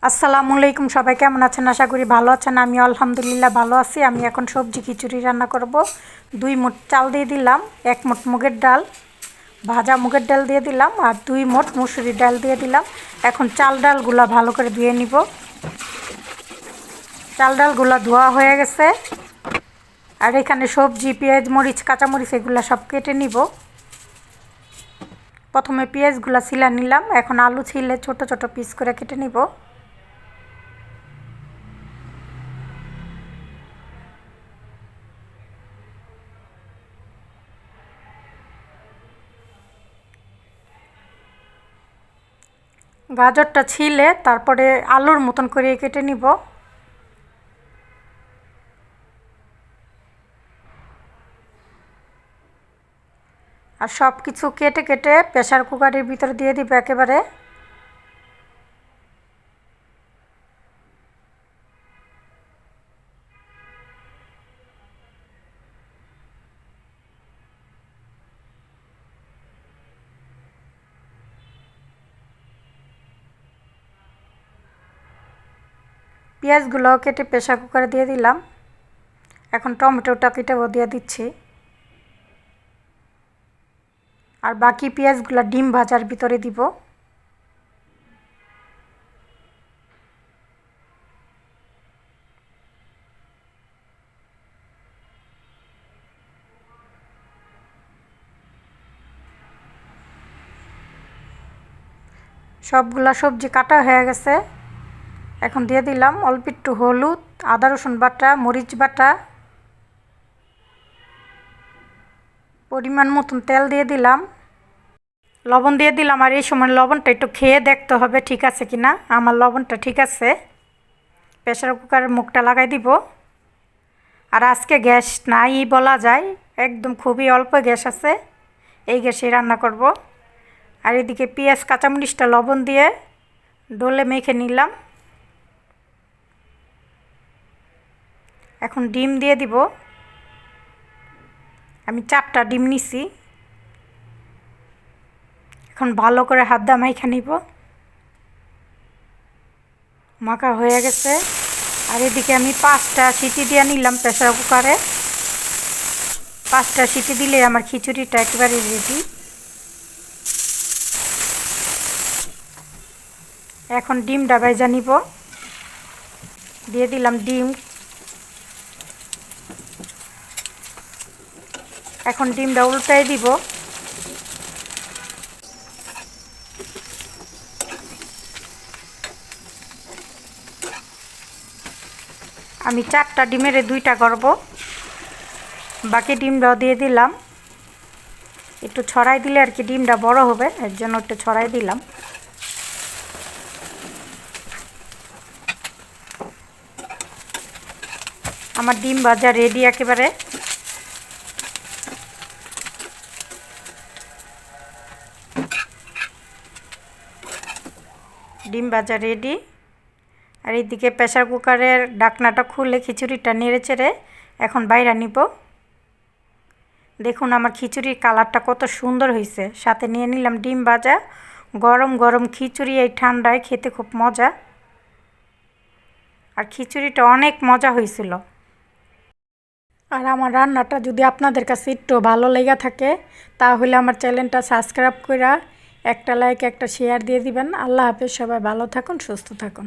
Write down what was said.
আসসালামু আলাইকুম, সবাই কেমন আছেন? আশা করি ভালো আছেন। আমি আলহামদুলিল্লাহ ভালো আছি। আমি এখন সবজি খিচুড়ি রান্না করব। 2 মুঠ চাল দিয়ে দিলাম, 1 মুঠ মুগের ডাল, ভাজা মুগের ডাল দিয়ে দিলাম, আর 2 মুঠ মুসুরির ডাল দিয়ে দিলাম। এখন চাল ডালগুলা ভালো করে ধুয়ে নিব। চাল ডালগুলা ধোয়া হয়ে গেছে। আর এখানে সবজি, পেঁয়াজ, মরিচ, কাঁচামরিচ এগুলা সব কেটে নিব। প্রথমে পেঁয়াজগুলা ছিলা নিলাম, এখন আলু ছিলে ছোট ছোট পিস করে কেটে নিব। গাজরটা ছিলে তারপরে আলুর মতন করে কেটে নিব। আর সব কিছু কেটে কেটে প্রেসার কুকারের ভিতরে দিয়ে দিব একেবারে। পেঁয়াজগুলো কেটে প্রেসার কুকারে দিয়ে দিলাম। এখন টমেটোটা কেটেও দিয়ে দিচ্ছি। আর বাকি পেঁয়াজগুলো ডিম ভাজার ভিতরে দিব। সবগুলা সবজি কাটা হয়ে গেছে। এখন দিয়ে দিলাম অল্প একটু হলুদ, আদা রসুন বাটা, মরিচ বাটা, পরিমাণ মতন তেল দিয়ে দিলাম, লবণ দিয়ে দিলাম। আর এই সময় লবণটা একটু খেয়ে দেখতে হবে ঠিক আছে কি না। আমার লবণটা ঠিক আছে। প্রেসার কুকারের মুখটা লাগাই দিব। আর আজকে গ্যাস নাই বলা যায়, একদম খুবই অল্প গ্যাস আছে, এই গ্যাসে রান্না করব। আর এদিকে পেঁয়াজ কাঁচামরিচটা লবণ দিয়ে ডলে মেখে নিলাম। এখন ডিম দিয়ে দিব। আমি 4টা ডিম নিছি। এখন ভালো করে হাত দিয়ে মাইখা নিব। মাখা হয়ে গেছে। আর এদিকে আমি 5টা সিটি দিয়ে নিলাম প্রেসার কুকারে। 5টা সিটি দিলে আমার খিচুড়িটা একেবারে রেডি। এখন ডিমটা ভেজে নিব। দিয়ে দিলাম ডিম। এখন ডিমটা উল্টাই দিব। আমি 4টা ডিমের 2টা করব। বাকি ডিমটাও দিয়ে দিলাম। একটু ছড়াই দিলে আর কি ডিমটা বড় হবে, এর জন্য একটু ছড়াই দিলাম। আমার ডিম ভাজা রেডি একেবারে। ডিম ভাজা রেডি। আর এইদিকে প্রেসার কুকারের ঢাকনাটা খুলে খিচুড়িটা নেড়ে চেড়ে এখন বাইরে নিব। দেখুন আমার খিচুড়ির কালারটা কত সুন্দর হয়েছে। সাথে নিয়ে নিলাম ডিম ভাজা। গরম গরম খিচুড়ি এই ঠান্ডায় খেতে খুব মজা। আর খিচুড়িটা অনেক মজা হয়েছিল। আর আমার রান্নাটা যদি আপনাদের কাছে একটু ভালো লেগে থাকে তাহলে আমার চ্যানেলটা সাবস্ক্রাইব করে একটা লাইক, একটা শেয়ার দিয়ে দিবেন। আল্লাহ হাফেজ। সবাই ভালো থাকুন, সুস্থ থাকুন।